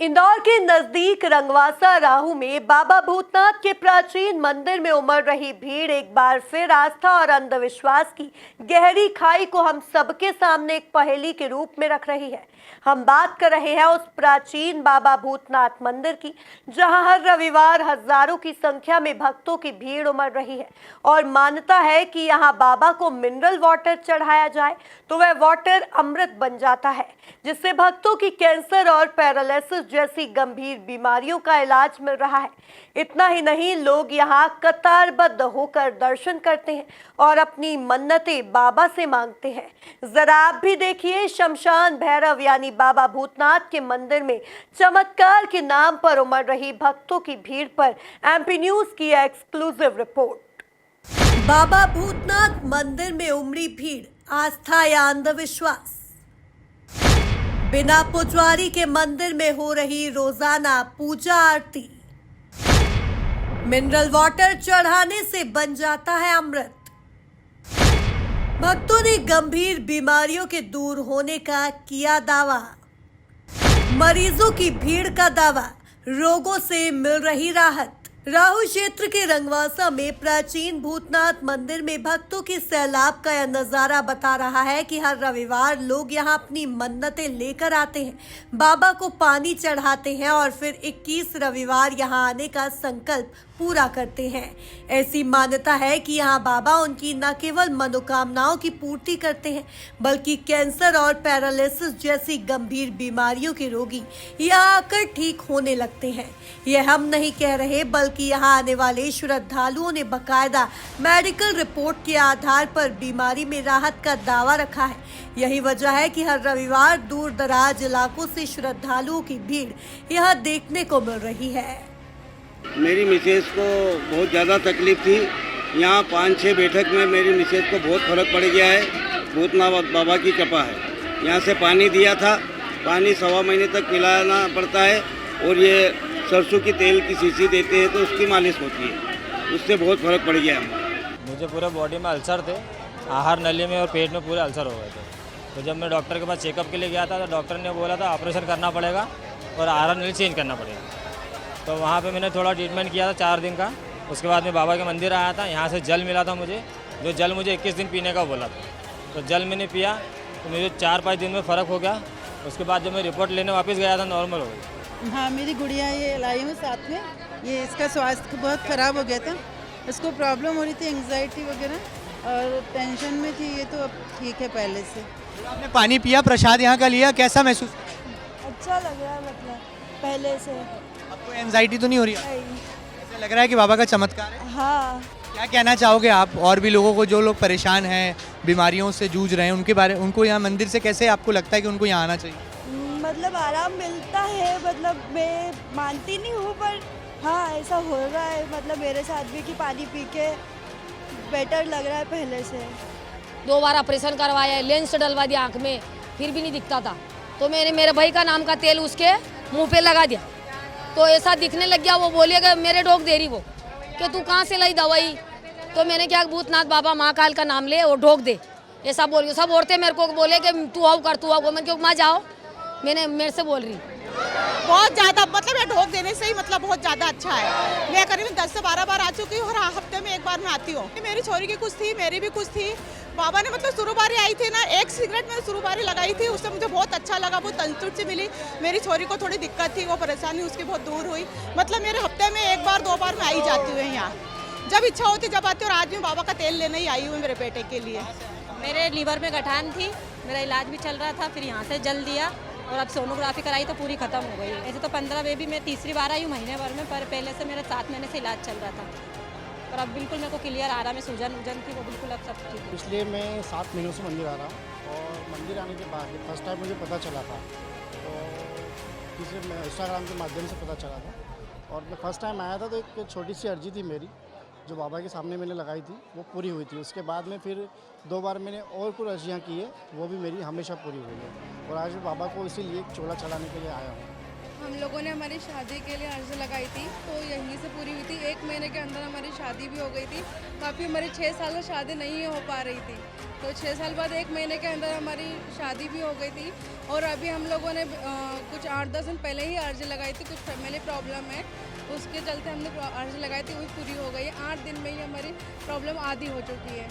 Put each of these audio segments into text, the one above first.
इंदौर के नजदीक रंगवासा राहू में बाबा भूतनाथ के प्राचीन मंदिर में उमड़ रही भीड़ एक बार फिर आस्था और अंधविश्वास की गहरी खाई को हम सबके सामने एक पहेली के रूप में रख रही है। हम बात कर रहे हैं उस प्राचीन बाबा भूतनाथ मंदिर की, जहां हर रविवार हजारों की संख्या में भक्तों की भीड़ उमड़ रही है और मान्यता है कि यहां बाबा को मिनरल वाटर चढ़ाया जाए तो वह वाटर अमृत बन जाता है, जिससे भक्तों की कैंसर और पैरालिसिस जैसी गंभीर बीमारियों का इलाज मिल रहा है। इतना ही नहीं, लोग यहाँ कतारबद्ध होकर दर्शन करते हैं और अपनी मन्नतें बाबा से मांगते हैं। जरा आप भी देखिए, शमशान भैरव यानी बाबा भूतनाथ के मंदिर में चमत्कार के नाम पर उमड़ रही भक्तों की भीड़ पर एमपी न्यूज की एक्सक्लूसिव रिपोर्ट। बाबा भूतनाथ मंदिर में उमड़ी भीड़, आस्था या अंधविश्वास? बिना पुजारी के मंदिर में हो रही रोजाना पूजा आरती। मिनरल वाटर चढ़ाने से बन जाता है अमृत। भक्तों ने गंभीर बीमारियों के दूर होने का किया दावा। मरीजों की भीड़ का दावा, रोगों से मिल रही राहत। राहू क्षेत्र के रंगवासा में प्राचीन भूतनाथ मंदिर में भक्तों के सैलाब का यह नजारा बता रहा है कि हर रविवार लोग यहां अपनी मन्नतें लेकर आते हैं, बाबा को पानी चढ़ाते हैं और फिर 21 रविवार यहां आने का संकल्प पूरा करते हैं। ऐसी मान्यता है कि यहाँ बाबा उनकी न केवल मनोकामनाओं की पूर्ति करते हैं, बल्कि कैंसर और पैरालिसिस जैसी गंभीर बीमारियों के रोगी यहाँ आकर ठीक होने लगते हैं। यह हम नहीं कह रहे, बल्कि यहाँ आने वाले श्रद्धालुओं ने बकायदा मेडिकल रिपोर्ट के आधार पर बीमारी में राहत का दावा रखा है। यही वजह है कि हर रविवार दूर दराज इलाकों से श्रद्धालुओं की भीड़ यहाँ देखने को मिल रही है। मेरी मिसेज को बहुत ज़्यादा तकलीफ थी। यहाँ 5-6 बैठक में मेरी मिसेज को बहुत फर्क पड़ गया है। भूतनाथ बाबा की कृपा है। यहाँ से पानी दिया था, पानी 1.25 महीने तक पिलाना पड़ता है और ये सरसों की तेल की शीशी देते हैं तो उसकी मालिश होती है, उससे बहुत फर्क पड़ गया है। मुझे पूरे बॉडी में अल्सर थे, आहार नली में और पेट में पूरे अल्सर हो गए थे। तो जब मैं डॉक्टर के पास चेकअप के लिए गया था तो डॉक्टर ने बोला था ऑपरेशन करना पड़ेगा और आहार नली चेंज करना पड़ेगा। तो वहाँ पे मैंने थोड़ा ट्रीटमेंट किया था 4 दिन का। उसके बाद मैं बाबा के मंदिर आया था, यहाँ से जल मिला था मुझे, जो जल मुझे 21 दिन पीने का बोला था। तो जल मैंने पिया तो मुझे 4-5 दिन में फ़र्क हो गया। उसके बाद जब मैं रिपोर्ट लेने वापस गया था, नॉर्मल हो गई। हाँ, मेरी गुड़िया ये लाई हूँ साथ में। ये इसका स्वास्थ्य बहुत ख़राब हो गया था, इसको प्रॉब्लम हो रही थी, एंग्जाइटी वगैरह और टेंशन में थी। ये तो अब ठीक है पहले से। आपने पानी पिया, प्रसाद यहाँ का लिया, कैसा महसूस? अच्छा लग रहा है, मतलब पहले से। आपको एंजाइटी तो नहीं हो रही? ऐसा लग रहा है कि बाबा का चमत्कार है। हाँ। क्या कहना चाहोगे आप और भी लोगों को, जो लोग परेशान हैं, बीमारियों से जूझ रहे हैं, उनको यहाँ मंदिर से कैसे आपको लगता है कि उनको यहाँ आना चाहिए? मतलब आराम मिलता है, मतलब मैं मानती नहीं हूँ पर हाँ ऐसा हो रहा है। मतलब मेरे साथ भी कि पानी पी के बेटर लग रहा है पहले से। 2 बार ऑपरेशन करवाया, लेंस डलवा दिया आँख में, फिर भी नहीं दिखता था। तो मैंने मेरे भाई का नाम का तेल उसके मुंह पे लगा दिया तो ऐसा दिखने लग गया। वो बोलेगा मेरे डॉग दे रही वो कि तू कहाँ से लाई दवाई? तो मैंने क्या, भूतनाथ बाबा महाकाल का नाम ले और ढोक दे, ऐसा बोल। सब औरतें मेरे को बोले कि तू आओ कर, तू आओ। मैं क्यों माँ जाओ, मैंने मेरे से बोल रही। बहुत ज़्यादा मतलब ये ढोक देने से ही मतलब बहुत ज़्यादा अच्छा है। मैं करीबन 10 से 12 बार आ चुकी हूँ और हफ्ते में 1 बार मैं आती हूँ। मेरी छोरी की कुछ थी, मेरी भी कुछ थी। बाबा ने मतलब शुरूबारी आई थी ना, 1 सिगरेट में शुरूबारी लगाई थी, उससे मुझे बहुत अच्छा लगा, बहुत तंदुरुस्ती मिली। मेरी छोरी को थोड़ी दिक्कत थी, वो परेशानी उसकी बहुत दूर हुई। मतलब मेरे हफ्ते में 1 बार 2 बार मैं आई जाती हूँ यहाँ, जब इच्छा होती जब आती हूँ। और आज मैं बाबा का तेल लेने ही आई हूँ मेरे बेटे के लिए। मेरे लीवर में गठान थी, मेरा इलाज भी चल रहा था, फिर यहाँ से जल दिया और अब सोनोग्राफी कराई तो पूरी ख़त्म हो गई। ऐसे तो 15 बेबी मैं तीसरी बार आई हूँ महीने भर में, पर पहले से मेरा 7 महीने से इलाज चल रहा था, पर अब बिल्कुल मेरे को क्लियर आ रहा। मैं सूजन थी वो बिल्कुल अब सब ठीक है। इसलिए मैं 7 महीनों से मंदिर आ रहा हूँ और मंदिर आने के बाद फर्स्ट टाइम मुझे पता चला था, तो किसी इंस्टाग्राम के माध्यम से पता चला था। और मैं फर्स्ट टाइम आया था तो एक छोटी सी अर्जी थी मेरी, जो बाबा के सामने मैंने लगाई थी, वो पूरी हुई थी। उसके बाद में फिर 2 बार मैंने और कुछ अर्जियाँ की है, वो भी मेरी हमेशा पूरी हुई है। और आज मैं बाबा को इसीलिए चोला चढ़ाने के लिए आया हूँ। हम लोगों ने हमारी शादी के लिए अर्जी लगाई थी तो यहीं से पूरी हुई थी। 1 महीने के अंदर हमारी शादी भी हो गई थी। काफ़ी हमारी 6 साल से शादी नहीं हो पा रही थी तो 6 साल बाद 1 महीने के अंदर हमारी शादी भी हो गई थी। और अभी हम लोगों ने कुछ 8-10 दिन पहले ही अर्जी लगाई थी, कुछ फैमिली प्रॉब्लम है उसके चलते हमने अर्जी लगाई थी, वो पूरी हो गई है। 8 दिन में ही हमारी प्रॉब्लम आधी हो चुकी है।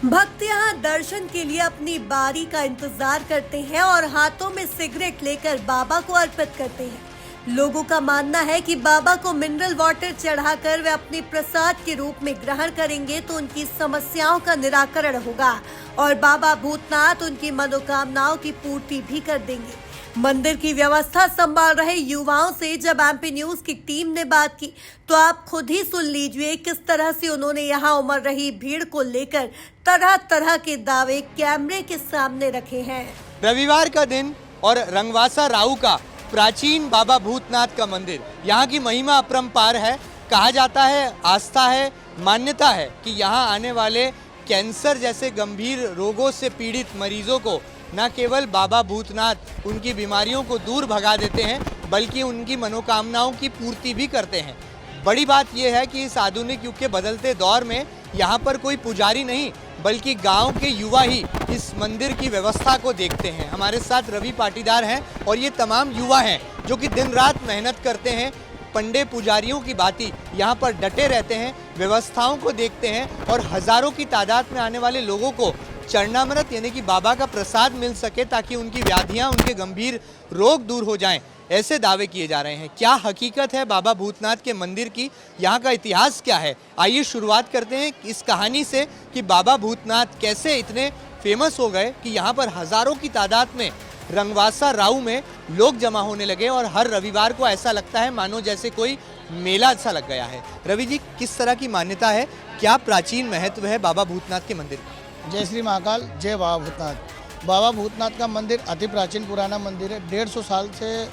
भक्त यहाँ दर्शन के लिए अपनी बारी का इंतजार करते हैं और हाथों में सिगरेट लेकर बाबा को अर्पित करते हैं। लोगों का मानना है कि बाबा को मिनरल वाटर चढ़ाकर वे अपने प्रसाद के रूप में ग्रहण करेंगे तो उनकी समस्याओं का निराकरण होगा और बाबा भूतनाथ उनकी मनोकामनाओं की पूर्ति भी कर देंगे। मंदिर की व्यवस्था संभाल रहे युवाओं से जब एमपी न्यूज की टीम ने बात की तो आप खुद ही सुन लीजिए किस तरह से उन्होंने यहाँ उमड़ रही भीड़ को लेकर तरह तरह के दावे कैमरे के सामने रखे हैं। रविवार का दिन और रंगवासा राऊ का प्राचीन बाबा भूतनाथ का मंदिर, यहाँ की महिमा अपरंपार है। कहा जाता है, आस्था है, मान्यता है कि यहाँ आने वाले कैंसर जैसे गंभीर रोगों से पीड़ित मरीजों को न केवल बाबा भूतनाथ उनकी बीमारियों को दूर भगा देते हैं बल्कि उनकी मनोकामनाओं की पूर्ति भी करते हैं। बड़ी बात यह है कि इस आधुनिक युग के बदलते दौर में यहाँ पर कोई पुजारी नहीं बल्कि गांव के युवा ही इस मंदिर की व्यवस्था को देखते हैं। हमारे साथ रवि पाटीदार हैं और ये तमाम युवा हैं जो कि दिन रात मेहनत करते हैं, पंडे पुजारियों की भांति यहाँ पर डटे रहते हैं, व्यवस्थाओं को देखते हैं और हजारों की तादाद में आने वाले लोगों को चरणामृत यानी कि बाबा का प्रसाद मिल सके ताकि उनकी व्याधियाँ, उनके गंभीर रोग दूर हो जाएं। ऐसे दावे किए जा रहे हैं। क्या हकीकत है बाबा भूतनाथ के मंदिर की, यहाँ का इतिहास क्या है? आइए शुरुआत करते हैं इस कहानी से कि बाबा भूतनाथ कैसे इतने फेमस हो गए कि यहाँ पर हजारों की तादाद में रंगवासा राऊ में लोग जमा होने लगे और हर रविवार को ऐसा लगता है मानो जैसे कोई मेला सा लग गया है। रवि जी, किस तरह की मान्यता है, क्या प्राचीन महत्व है बाबा भूतनाथ के मंदिर? जय श्री महाकाल, जय बाबा भूतनाथ। बाबा भूतनाथ का मंदिर अति प्राचीन पुराना मंदिर है। 150 साल से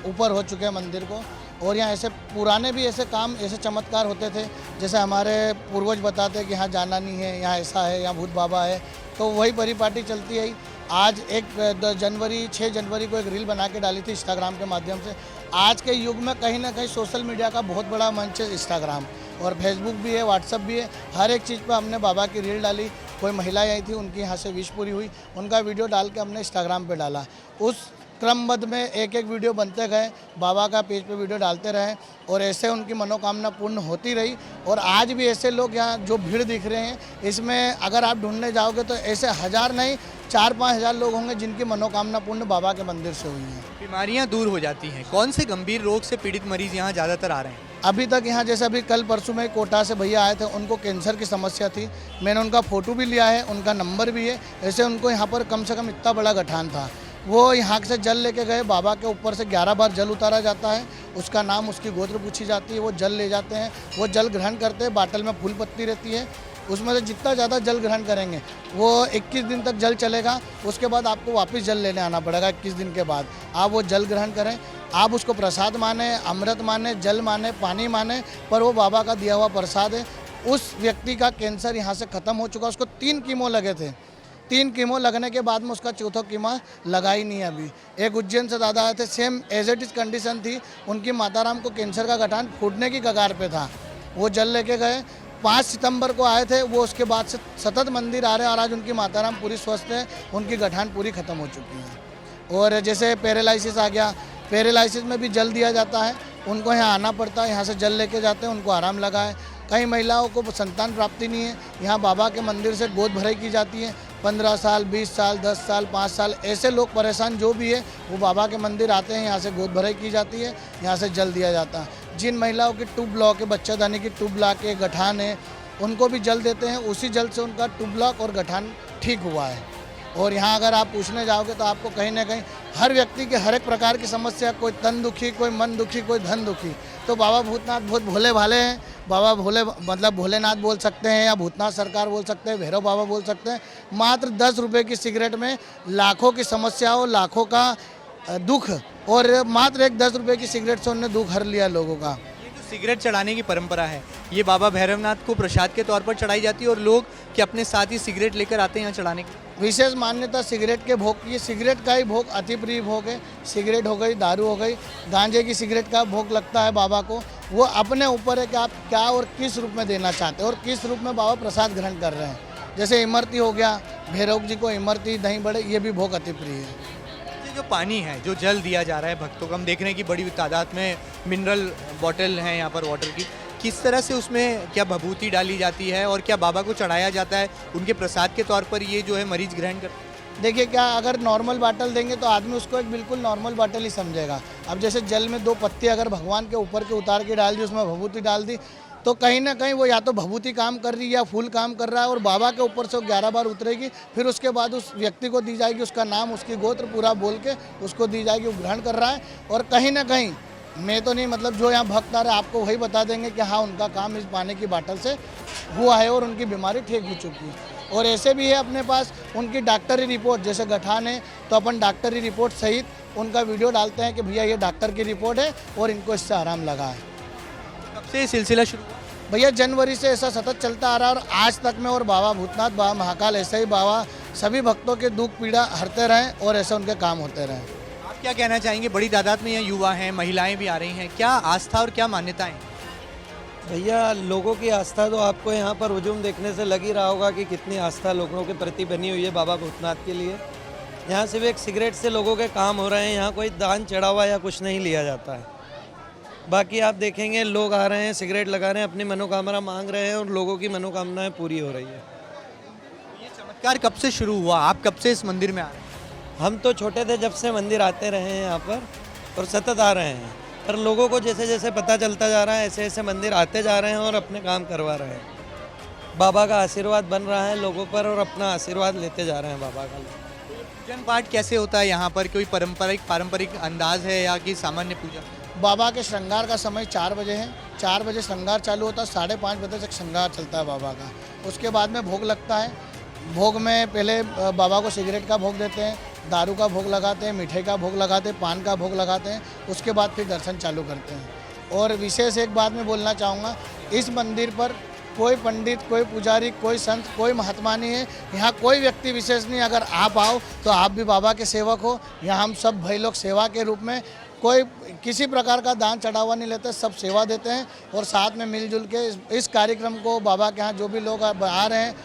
ऊपर हो चुके हैं मंदिर को। और यहाँ ऐसे पुराने भी ऐसे काम, ऐसे चमत्कार होते थे जैसे हमारे पूर्वज बताते कि यहाँ जाना नहीं है, यहाँ ऐसा है, यहाँ भूत बाबा है, तो वही परिपाटी चलती है। आज 6 जनवरी को एक रील बना के डाली थी इंस्टाग्राम के माध्यम से। आज के युग में कहीं ना कहीं सोशल मीडिया का बहुत बड़ा मंच है इंस्टाग्राम, और फेसबुक भी है, व्हाट्सअप भी है। हर एक चीज़ पर हमने बाबा की रील डाली। कोई महिलाएं आई थी, उनकी यहाँ से विश पूरी हुई, उनका वीडियो डाल के हमने इंस्टाग्राम पे डाला। उस क्रमबद्ध में एक एक वीडियो बनते गए, बाबा का पेज पे वीडियो डालते रहे और ऐसे उनकी मनोकामना पूर्ण होती रही। और आज भी ऐसे लोग यहाँ जो भीड़ दिख रहे हैं, इसमें अगर आप ढूंढने जाओगे तो ऐसे 1000 नहीं 4-5 हज़ार लोग होंगे जिनकी मनोकामना पूर्ण बाबा के मंदिर से हुई है। बीमारियाँ दूर हो जाती हैं। कौन से गंभीर रोग से पीड़ित मरीज यहाँ ज़्यादातर आ रहे हैं? अभी तक यहाँ जैसे अभी कल परसों में कोटा से भैया आए थे, उनको कैंसर की समस्या थी। मैंने उनका फ़ोटो भी लिया है, उनका नंबर भी है। ऐसे उनको यहाँ पर कम से कम इतना बड़ा गठान था, वो यहाँ से जल लेके गए। बाबा के ऊपर से 11 बार जल उतारा जाता है, उसका नाम, उसकी गोत्र पूछी जाती है, वो जल ले जाते हैं, वो जल ग्रहण करते हैं। बाटल में फूल पत्ती रहती है, उसमें से जितना ज़्यादा जल ग्रहण करेंगे वो 21 दिन तक जल चलेगा। उसके बाद आपको वापस जल लेने आना पड़ेगा। 21 दिन के बाद आप वो जल ग्रहण करें। आप उसको प्रसाद माने, अमृत माने, जल माने, पानी माने, पर वो बाबा का दिया हुआ प्रसाद है। उस व्यक्ति का कैंसर यहाँ से ख़त्म हो चुका। उसको 3 कीमो लगे थे। 3 कीमो लगने के बाद में उसका चौथा कीमो लगा ही नहीं है अभी। एक उज्जैन से दादा आए थे, same age it is condition थी उनकी। माताराम को कैंसर का गठान फूटने की कगार पे था, वो जल लेके गए। 5 सितंबर को आए थे वो, उसके बाद से सतत मंदिर आ रहे हैं और आज उनकी माताराम पूरी स्वस्थ है, उनकी गठान पूरी ख़त्म हो चुकी है। और जैसे पैरालिसिस आ गया, पैरालिसिस में भी जल दिया जाता है, उनको यहाँ आना पड़ता है, यहाँ से जल लेके जाते हैं, उनको आराम लगा है। कई महिलाओं को संतान प्राप्ति नहीं है, यहाँ बाबा के मंदिर से गोद भराई की जाती है। 15 साल, 20 साल, 10 साल, 5 साल ऐसे लोग परेशान जो भी है वो बाबा के मंदिर आते हैं, यहाँ से गोद भराई की जाती है, यहाँ से जल दिया जाता है। जिन महिलाओं की ट्यूब ब्लॉक है, बच्चादानी की ट्यूब ब्लॉक है, गठान है, उनको भी जल देते हैं। उसी जल से उनका ट्यूब ब्लॉक और गठान ठीक हुआ है। और यहाँ अगर आप पूछने जाओगे तो आपको कहीं ना कहीं हर व्यक्ति के हर एक प्रकार की समस्या, कोई तन दुखी, कोई मन दुखी, कोई धन दुखी, तो बाबा भूतनाथ बहुत भोले भाले हैं। बाबा भोले मतलब भोलेनाथ बोल सकते हैं या भूतनाथ सरकार बोल सकते हैं, भैरव बाबा बोल सकते हैं। मात्र 10 रुपये की सिगरेट में लाखों की समस्याओं, लाखों का दुख, और मात्र एक 10 रुपये की सिगरेट से उन्होंने दुख हर लिया लोगों का। सिगरेट चढ़ाने की परंपरा है, ये बाबा भैरवनाथ को प्रसाद के तौर पर चढ़ाई जाती है और लोग कि अपने साथ ही सिगरेट लेकर आते हैं यहाँ चढ़ाने की। विशेष मान्यता सिगरेट के भोग की। सिगरेट का ही भोग अति प्रिय भोग है। सिगरेट हो गई, दारू हो गई, गांजे की सिगरेट का भोग लगता है बाबा को। वो अपने ऊपर है कि आप क्या और किस रूप में देना चाहते हैं और किस रूप में बाबा प्रसाद ग्रहण कर रहे हैं। जैसे इमरती हो गया, भैरव जी को इमरती दही बड़े ये भी भोग अति प्रिय है। ये जो पानी है, जो जल दिया जा रहा है भक्तों को, हम देख रहे हैं कि बड़ी तादाद में मिनरल बॉटल हैं यहाँ पर वाटर की, किस तरह से उसमें क्या भभूति डाली जाती है और क्या बाबा को चढ़ाया जाता है उनके प्रसाद के तौर पर, ये जो है मरीज ग्रहण करते हैं? देखिए क्या, अगर नॉर्मल बाटल देंगे तो आदमी उसको एक बिल्कुल नॉर्मल बाटल ही समझेगा। अब जैसे जल में 2 पत्ती अगर भगवान के ऊपर के उतार के डाल दी, उसमें भभूति डाल दी, तो कहीं ना कहीं वो या तो भभूति काम कर रही है या फूल काम कर रहा है, और बाबा के ऊपर से वो 11 बार उतरेगी, फिर उसके बाद उस व्यक्ति को दी जाएगी, उसका नाम उसकी गोत्र पूरा बोल के उसको दी जाएगी, वो ग्रहण कर रहा है। और कहीं ना कहीं मैं तो नहीं, मतलब जो यहाँ भक्त आ रहे हैं आपको वही बता देंगे कि हाँ उनका काम इस पानी की बाटल से हुआ है और उनकी बीमारी ठीक हो चुकी है। और ऐसे भी है अपने पास उनकी डॉक्टरी रिपोर्ट, जैसे गठान है तो अपन डॉक्टरी रिपोर्ट सहित उनका वीडियो डालते हैं कि भैया ये डॉक्टर की रिपोर्ट है और इनको इससे आराम लगा है। कब से ये सिलसिला शुरू हुआ? भैया जनवरी से ऐसा सतत चलता आ रहा है और आज तक में, और बाबा भूतनाथ, बाबा महाकाल ऐसे ही बाबा सभी भक्तों के दुख पीड़ा हरते रहें और ऐसे उनके काम होते रहें। आप क्या कहना चाहेंगे? बड़ी तादाद में यहाँ युवा हैं, महिलाएं भी आ रही हैं, क्या आस्था और क्या मान्यताएं? भैया लोगों की आस्था तो आपको यहाँ पर हुजूम देखने से लग ही रहा होगा कि कितनी आस्था लोगों के प्रति बनी हुई है बाबा भूतनाथ के लिए। यहाँ सिर्फ एक सिगरेट से लोगों के काम हो रहे हैं, यहाँ कोई दान चढ़ावा या कुछ नहीं लिया जाता है। बाकी आप देखेंगे लोग आ रहे हैं, सिगरेट लगा रहे हैं, अपनी मनोकामना मांग रहे हैं और लोगों की मनोकामनाएं पूरी हो रही है। ये चमत्कार कब से शुरू हुआ? आप कब से इस मंदिर में आ रहे हैं? हम तो छोटे थे जब से मंदिर आते रहे हैं यहाँ पर और सतत आ रहे हैं, पर लोगों को जैसे जैसे पता चलता जा रहा है ऐसे ऐसे मंदिर आते जा रहे हैं और अपने काम करवा रहे हैं। बाबा का आशीर्वाद बन रहा है लोगों पर और अपना आशीर्वाद लेते जा रहे हैं बाबा का। पूजन पाठ कैसे होता है यहाँ पर? कोई पारंपरिक अंदाज है या कि सामान्य पूजा? बाबा के श्रृंगार का समय 4 बजे है, 4 बजे श्रृंगार चालू होता है, 5:30 बजे तक श्रृंगार चलता है बाबा का। उसके बाद में भोग लगता है। भोग में पहले बाबा को सिगरेट का भोग देते हैं, दारू का भोग लगाते हैं, मिठाई का भोग लगाते हैं, पान का भोग लगाते हैं, उसके बाद फिर दर्शन चालू करते हैं। और विशेष एक बात मैं बोलना चाहूँगा, इस मंदिर पर कोई पंडित, कोई पुजारी, कोई संत, कोई महात्मा नहीं है। यहाँ कोई व्यक्ति विशेष नहीं। अगर आप आओ तो आप भी बाबा के सेवक हो। यहाँ हम सब भाई लोग सेवा के रूप में, कोई किसी प्रकार का दान चढ़ावा नहीं लेते, सब सेवा देते हैं और साथ में मिलजुल के इस कार्यक्रम को बाबा के यहाँ जो भी लोग आ रहे हैं,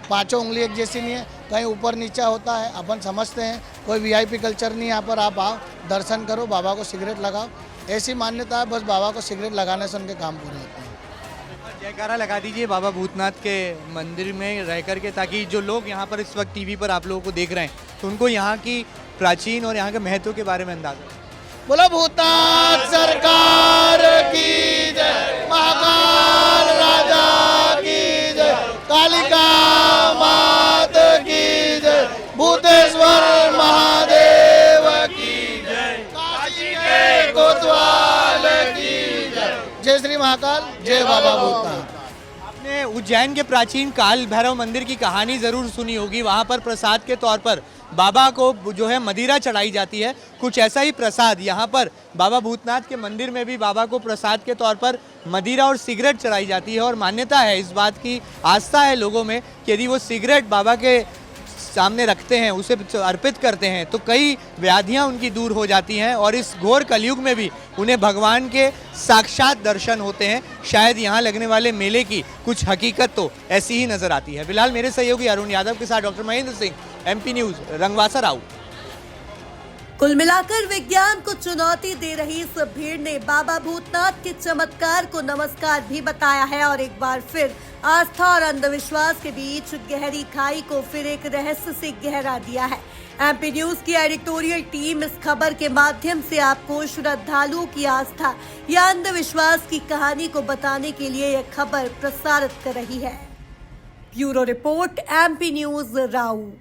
5 उंगली एक जैसी नहीं है, कहीं ऊपर नीचा होता है, अपन समझते हैं। कोई वीआईपी कल्चर नहीं, यहाँ पर आप आओ, दर्शन करो, बाबा को सिगरेट लगाओ, ऐसी मान्यता है। बस बाबा को सिगरेट लगाने से उनके काम पूरे होते हैं। जयकारा लगा दीजिए बाबा भूतनाथ के मंदिर में रह करके, ताकि जो लोग यहाँ पर इस वक्त टीवी पर आप लोगों को देख रहे हैं तो उनको यहाँ की प्राचीन और यहाँ के महत्व के बारे में अंदाजा हो। बोलो भूतनाथ सरकार की जय, महाकाल राजा की जय, कालिका मात की जय, भूतेश्वर महादेव की जय, काशी के कोतवाल की जय। जय श्री महाकाल, जय बाबा भूतनाथ। आपने उज्जैन के प्राचीन काल भैरव मंदिर की कहानी ज़रूर सुनी होगी। वहाँ पर प्रसाद के तौर पर बाबा को जो है मदिरा चढ़ाई जाती है। कुछ ऐसा ही प्रसाद यहाँ पर बाबा भूतनाथ के मंदिर में भी बाबा को प्रसाद के तौर पर मदिरा और सिगरेट चढ़ाई जाती है। और मान्यता है, इस बात की आस्था है लोगों में कि यदि वो सिगरेट बाबा के सामने रखते हैं, उसे अर्पित करते हैं, तो कई व्याधियां उनकी दूर हो जाती हैं और इस घोर कलयुग में भी उन्हें भगवान के साक्षात दर्शन होते हैं। शायद यहाँ लगने वाले मेले की कुछ हकीकत तो ऐसी ही नजर आती है। फिलहाल मेरे सहयोगी अरुण यादव के साथ doctor Mahendra Singh, MP news, Rangwasa Rau. कुल मिलाकर विज्ञान को चुनौती दे रही इस भीड़ ने बाबा भूतनाथ के चमत्कार को नमस्कार भी बताया है और एक बार फिर आस्था और अंधविश्वास के बीच गहरी खाई को फिर एक रहस्य से गहरा दिया है। MP न्यूज़ की एडिटोरियल टीम इस खबर के माध्यम से आपको श्रद्धालुओं की आस्था या अंधविश्वास की कहानी को बताने के लिए यह खबर प्रसारित कर रही है। ब्यूरो रिपोर्ट, MP न्यूज़, राऊ।